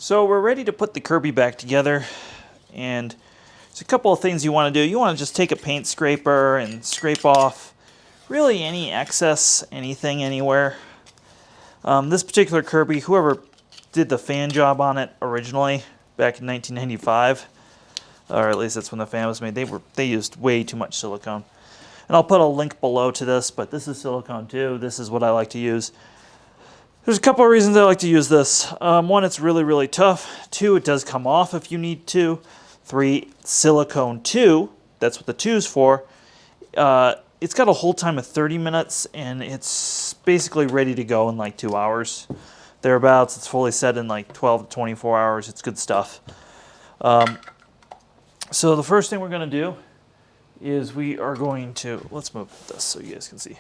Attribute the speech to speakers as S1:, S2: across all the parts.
S1: So we're ready to put the Kirby back together, and there's a couple of things you want to do. You want to just take a paint scraper and scrape off really any excess, anything, anywhere. This particular Kirby, whoever did the fan job on it originally back in 1995, or at least that's when the fan was made, they used way too much silicone. And I'll put a link below to this, but this is silicone too. This is what I like to use. There's a couple of reasons I like to use this. One, it's really, really tough. Two, it does come off if you need to. Three, silicone 2, that's what the 2's for. It's got a hold time of 30 minutes, and it's basically ready to go in like 2 hours. Thereabouts, it's fully set in like 12 to 24 hours. It's good stuff. So the first thing we're going to do is we are going to, let's move this so you guys can see.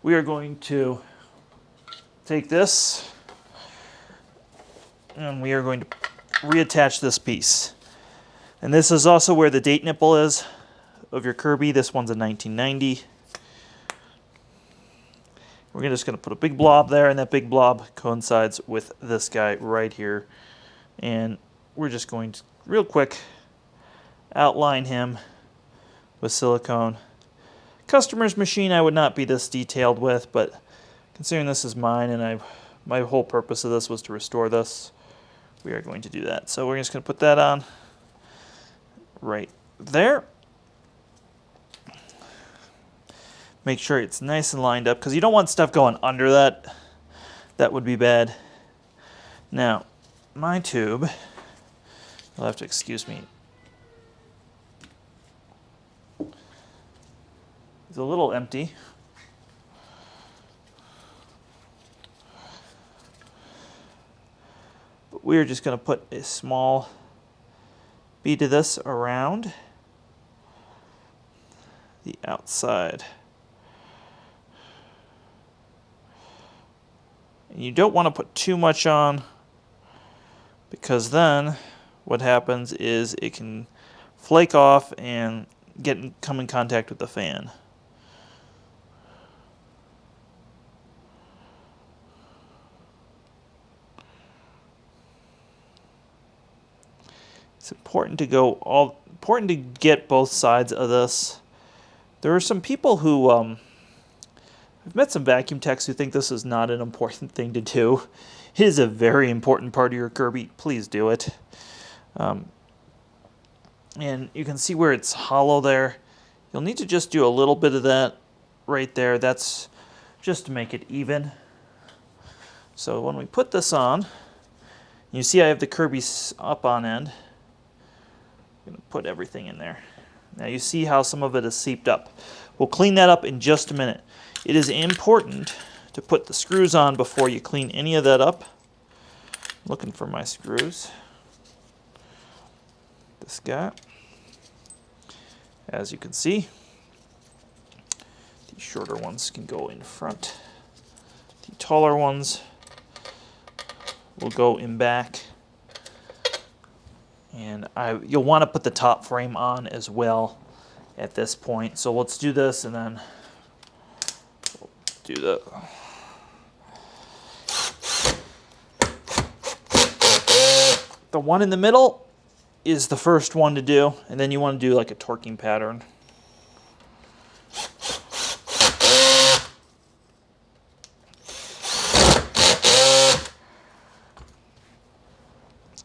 S1: We are going to take this, and we are going to reattach this piece. And this is also where the date nipple is of your Kirby. This one's a 1990. We're just going to put a big blob there, and that big blob coincides with this guy right here. And we're just going to, real quick, outline him with silicone. Customer's machine I would not be this detailed with, but considering this is mine and my whole purpose of this was to restore this, we are going to do that. So we're just going to put that on right there. Make sure it's nice and lined up, because you don't want stuff going under that. That would be bad. Now, my tube, you'll have to excuse me, is a little empty. But we're just going to put a small bead of this around the outside. And you don't want to put too much on, because then what happens is it can flake off and come in contact with the fan. It's important to get both sides of this. There are some people who I've met some vacuum techs who think this is not an important thing to do. It is a very important part of your Kirby. Please do it. And you can see where it's hollow there. You'll need to just do a little bit of that right there. That's just to make it even. So when we put this on, you see I have the Kirby up on end. I'm going to put everything in there. Now you see how some of it is seeped up. We'll clean that up in just a minute. It is important to put the screws on before you clean any of that up. I'm looking for my screws. This guy. As you can see, the shorter ones can go in front. The taller ones will go in back. And you'll want to put the top frame on as well at this point. So let's do this, and then we'll do the... The one in the middle is the first one to do, and then you want to do like a torquing pattern.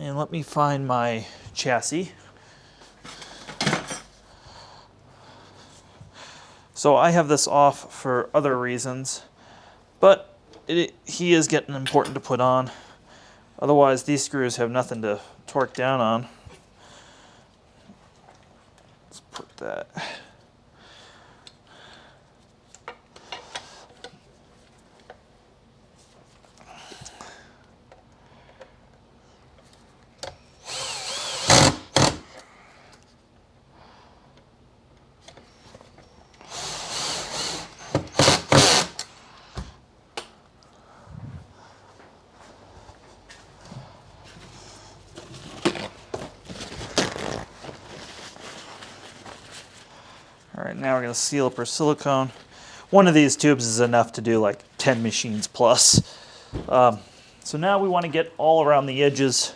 S1: And let me find my chassis. So I have this off for other reasons, but he is getting important to put on. Otherwise, these screws have nothing to torque down on. Let's put that. All right, now we're going to seal up our silicone. One of these tubes is enough to do like 10 machines plus. So now we want to get all around the edges.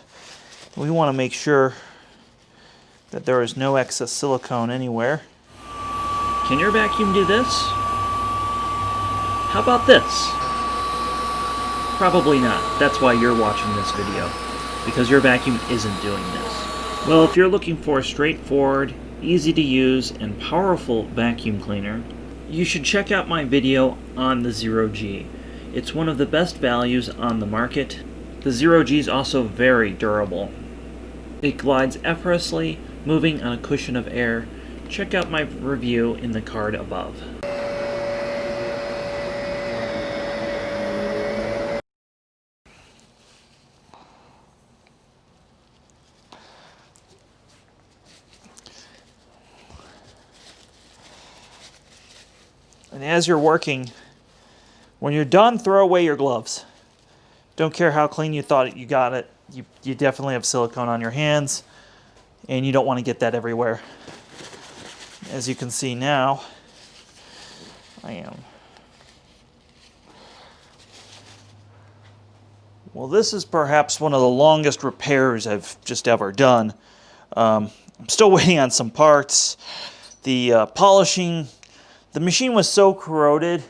S1: We want to make sure that there is no excess silicone anywhere.
S2: Can your vacuum do this? How about this? Probably not. That's why you're watching this video, because your vacuum isn't doing this. Well, if you're looking for a straightforward, easy to use, and powerful vacuum cleaner, you should check out my video on the Zero G. It's one of the best values on the market. The Zero G is also very durable. It glides effortlessly, moving on a cushion of air. Check out my review in the card above.
S1: And as you're working, when you're done, throw away your gloves. Don't care how clean you thought you got it. You definitely have silicone on your hands, and you don't want to get that everywhere. As you can see now, I am. Well, this is perhaps one of the longest repairs I've just ever done. I'm still waiting on some parts. The polishing, the machine was so corroded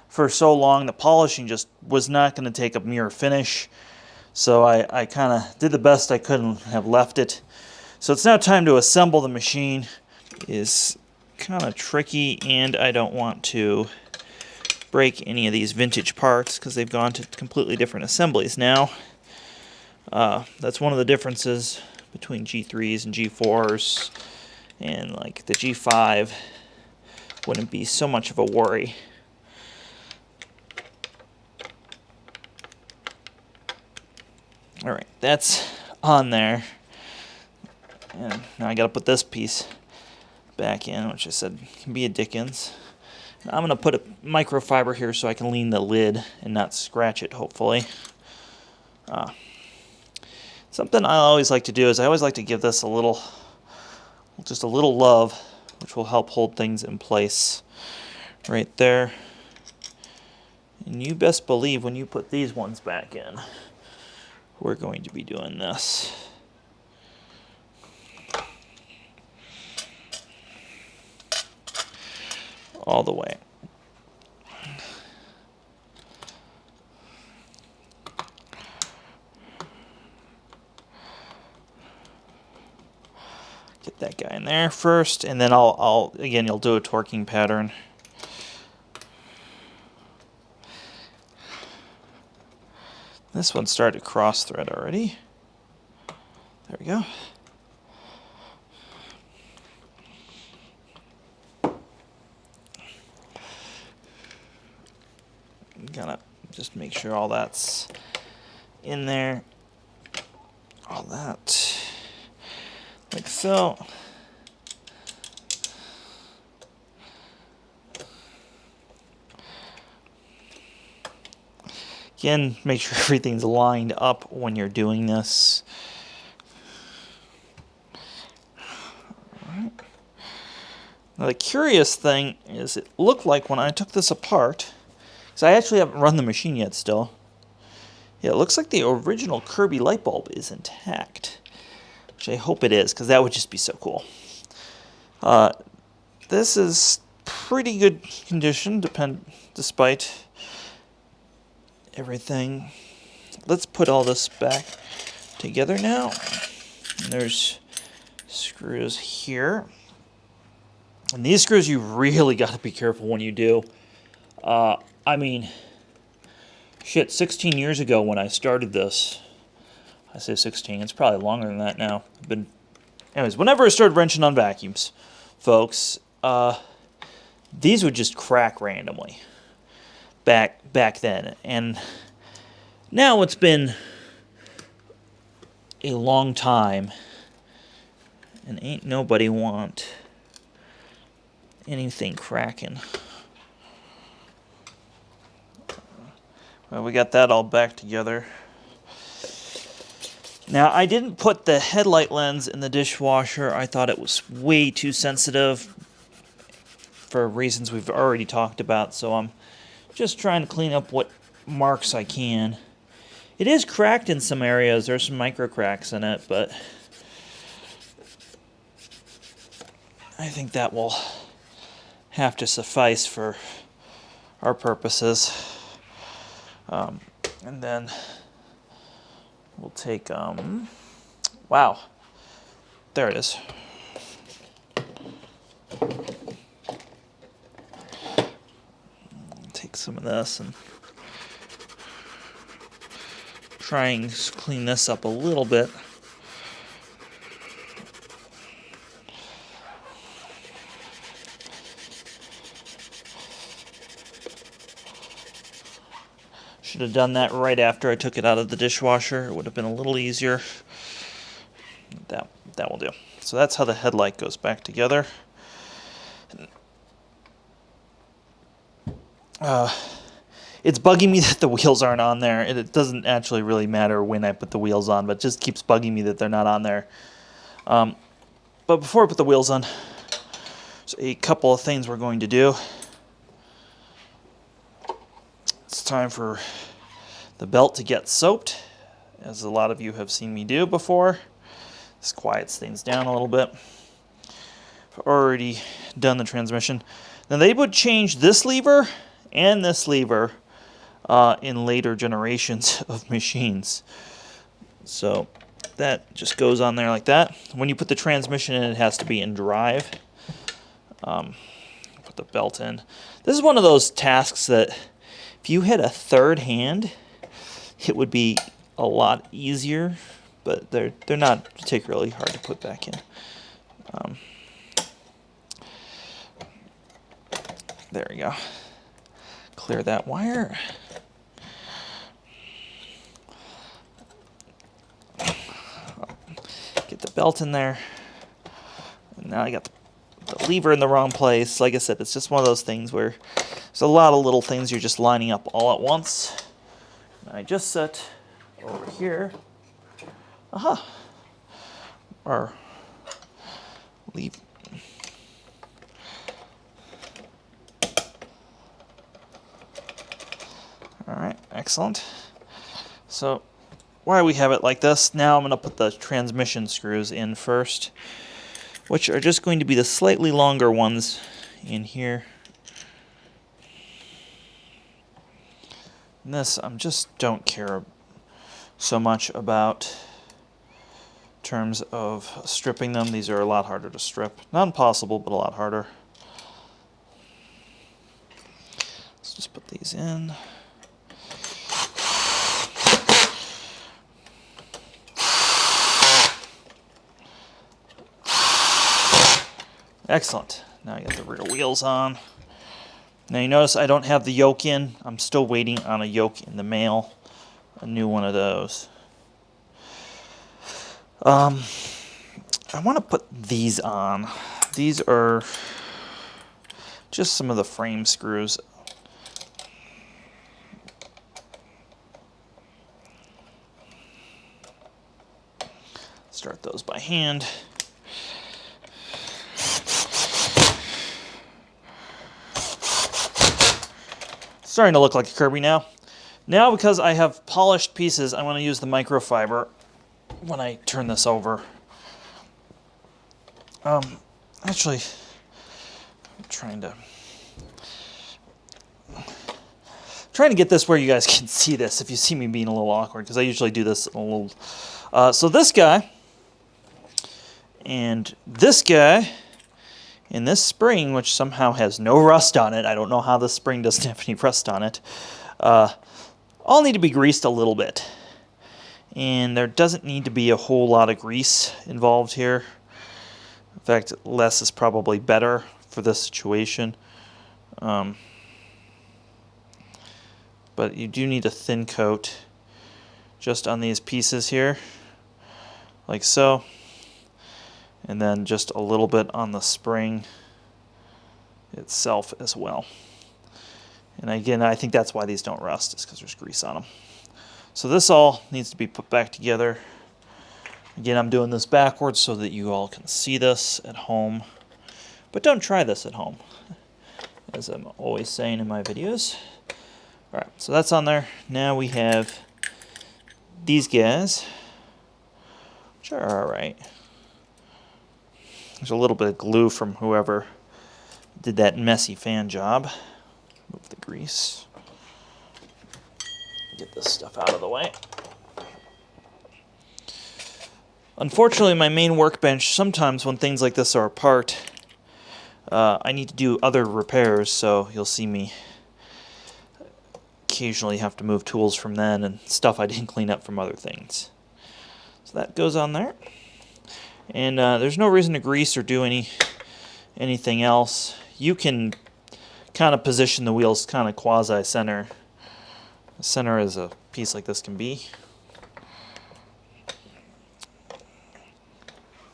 S1: for so long, the polishing just was not going to take a mirror finish. So I kind of did the best I could and have left it. So it's now time to assemble the machine. It is kind of tricky, and I don't want to break any of these vintage parts because they've gone to completely different assemblies now. That's one of the differences between G3s and G4s, and like the G5 wouldn't be so much of a worry. All right, that's on there. And now I got to put this piece back in, which I said can be a Dickens. Now I'm going to put a microfiber here so I can lean the lid and not scratch it, hopefully. Something I always like to do is I always like to give this a little, just a little love, which will help hold things in place right there. And you best believe when you put these ones back in, we're going to be doing this. All the way. Get that guy in there first, and then I'll again, you'll do a torquing pattern. This one started to cross thread already. There we go. Gotta just make sure all that's in there. All that. Like so. Again, make sure everything's lined up when you're doing this. Alright. Now the curious thing is it looked like when I took this apart, because I actually haven't run the machine yet still. Yeah, it looks like the original Kirby light bulb is intact, which I hope it is, because that would just be so cool. This is pretty good condition, despite everything. Let's put all this back together now. And there's screws here. And these screws you really got to be careful when you do. I mean, shit, 16 years ago when I started this, I say 16, it's probably longer than that now. Anyways, whenever I started wrenching on vacuums, folks, these would just crack randomly back then. And now it's been a long time, and ain't nobody want anything cracking. Well, we got that all back together. Now, I didn't put the headlight lens in the dishwasher. I thought it was way too sensitive for reasons we've already talked about, so I'm just trying to clean up what marks I can. It is cracked in some areas. There's some micro cracks in it, but I think that will have to suffice for our purposes. And then we'll take, wow, there it is. Take some of this and try and clean this up a little bit. Should have done that right after I took it out of the dishwasher. It would have been a little easier. That will do. So that's how the headlight goes back together. It's bugging me that the wheels aren't on there. It doesn't actually really matter when I put the wheels on, but it just keeps bugging me that they're not on there. But before I put the wheels on, there's a couple of things we're going to do. It's time for the belt to get soaped, as a lot of you have seen me do before. This quiets things down a little bit. I've already done the transmission. Now they would change this lever and this lever in later generations of machines. So that just goes on there like that. When you put the transmission in, it has to be in drive. Put the belt in. This is one of those tasks that if you had a third hand, it would be a lot easier, but they're not particularly hard to put back in. There we go. Clear that wire. Get the belt in there. And now I got the lever in the wrong place. Like I said, it's just one of those things where there's a lot of little things you're just lining up all at once. And I just set over here. Aha. Or leave. All right, excellent. So why we have it like this, now I'm going to put the transmission screws in first, which are just going to be the slightly longer ones in here. And this, I just don't care so much about in terms of stripping them. These are a lot harder to strip. Not impossible, but a lot harder. Let's just put these in. Excellent. Now I got the rear wheels on. Now you notice I don't have the yoke in. I'm still waiting on a yoke in the mail. A new one of those. I want to put these on. These are just some of the frame screws. Start those by hand. Starting to look like a Kirby now. Now, because I have polished pieces, I want to use the microfiber when I turn this over. Actually, I'm trying to get this where you guys can see this if you see me being a little awkward, because I usually do this a little. So this guy and this guy and this spring, which somehow has no rust on it. I don't know how this spring doesn't have any rust on it. All need to be greased a little bit. And there doesn't need to be a whole lot of grease involved here. In fact, less is probably better for this situation. But you do need a thin coat just on these pieces here, like so. And then just a little bit on the spring itself as well. And again, I think that's why these don't rust, is because there's grease on them. So this all needs to be put back together. Again, I'm doing this backwards so that you all can see this at home. But don't try this at home, as I'm always saying in my videos. Alright, so that's on there. Now we have these guys, which are alright. There's a little bit of glue from whoever did that messy fan job. Move the grease. Get this stuff out of the way. Unfortunately, my main workbench, sometimes when things like this are apart, I need to do other repairs, so you'll see me occasionally have to move tools from then and stuff I didn't clean up from other things. So that goes on there. And there's no reason to grease or do anything else. You can kind of position the wheels kind of quasi-center. Center as a piece like this can be.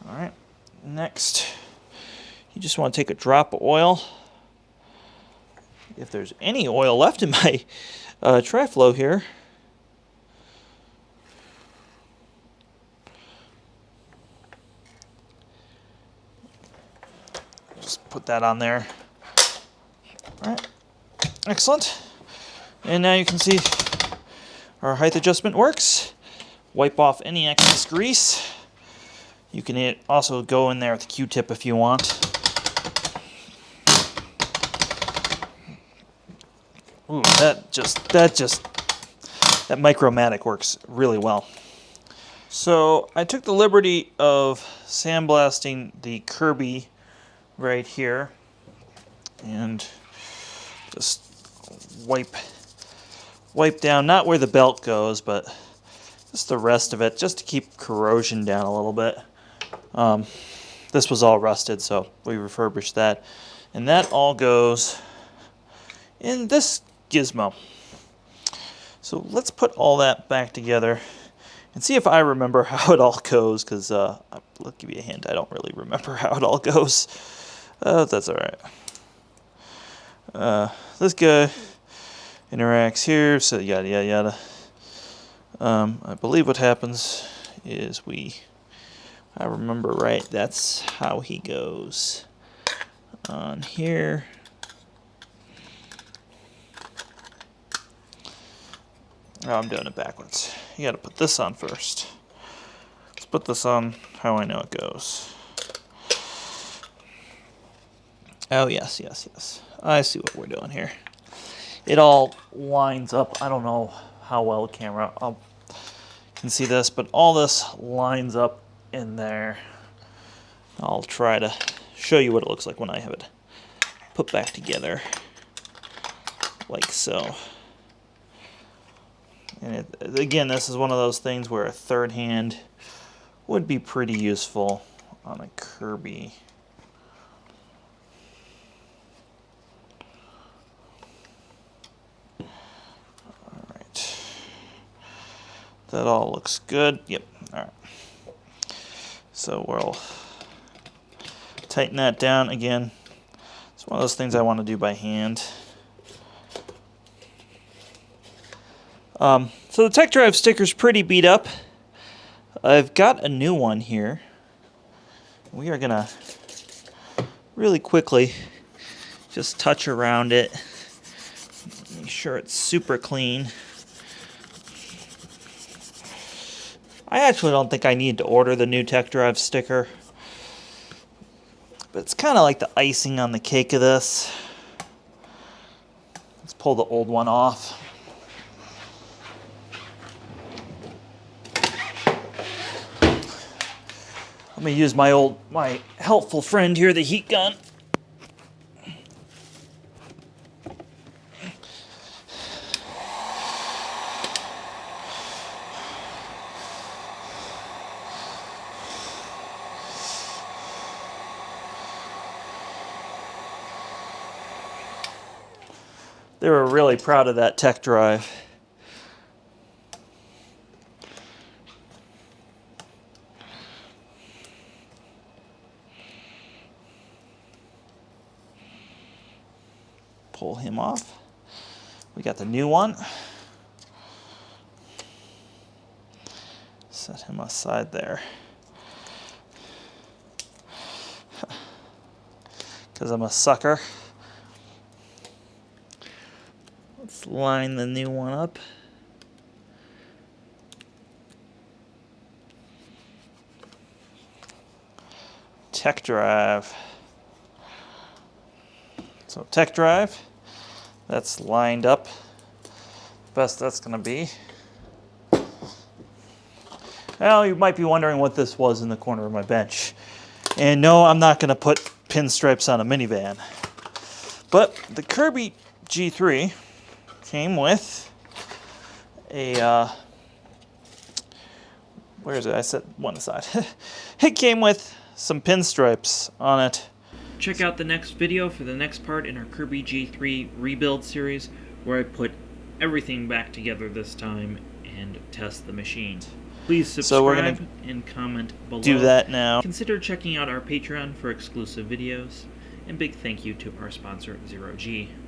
S1: Alright, next, you just want to take a drop of oil. If there's any oil left in my tri-flow here, just put that on there. Alright, excellent. And now you can see our height adjustment works. Wipe off any excess grease. You can also go in there with a Q-tip if you want. Ooh, that Micromatic works really well. So I took the liberty of sandblasting the Kirby right here and just wipe down, not where the belt goes, but just the rest of it, just to keep corrosion down a little bit. This was all rusted, so we refurbished that. And that all goes in this gizmo. So let's put all that back together and see if I remember how it all goes, because I'll give you a hint, I don't really remember how it all goes. That's alright. This guy interacts here, so yada yada yada. I believe what happens is I remember right, that's how he goes. On here. Oh, I'm doing it backwards. You gotta put this on first. Let's put this on how I know it goes. Oh, yes, yes, yes. I see what we're doing here. It all lines up. I don't know how well the camera can see this, but all this lines up in there. I'll try to show you what it looks like when I have it put back together, like so. And again, this is one of those things where a third hand would be pretty useful on a Kirby. Alright. That all looks good. Yep. Alright. So we'll tighten that down again. It's one of those things I want to do by hand. So the tech drive sticker's pretty beat up. I've got a new one here. We are gonna really quickly just touch around it. Make sure it's super clean. I actually don't think I need to order the new tech drive sticker, but it's kind of like the icing on the cake of this. Let's pull the old one off. Let me use my helpful friend here, the heat gun. They were really proud of that tech drive. Pull him off. We got the new one. Set him aside there. Because I'm a sucker. Let's line the new one up. tech drive. So tech drive, that's lined up best that's going to be. Now you might be wondering what this was in the corner of my bench. And no, I'm not going to put pinstripes on a minivan. But the Kirby G3 came with a, where is it? I set one aside. It came with some pinstripes on it.
S2: Check out the next video for the next part in our Kirby G3 rebuild series, where I put everything back together this time and test the machine. Please subscribe
S1: So we're gonna
S2: and comment below.
S1: do that now.
S2: Consider checking out our Patreon for exclusive videos. And big thank you to our sponsor, Zero G.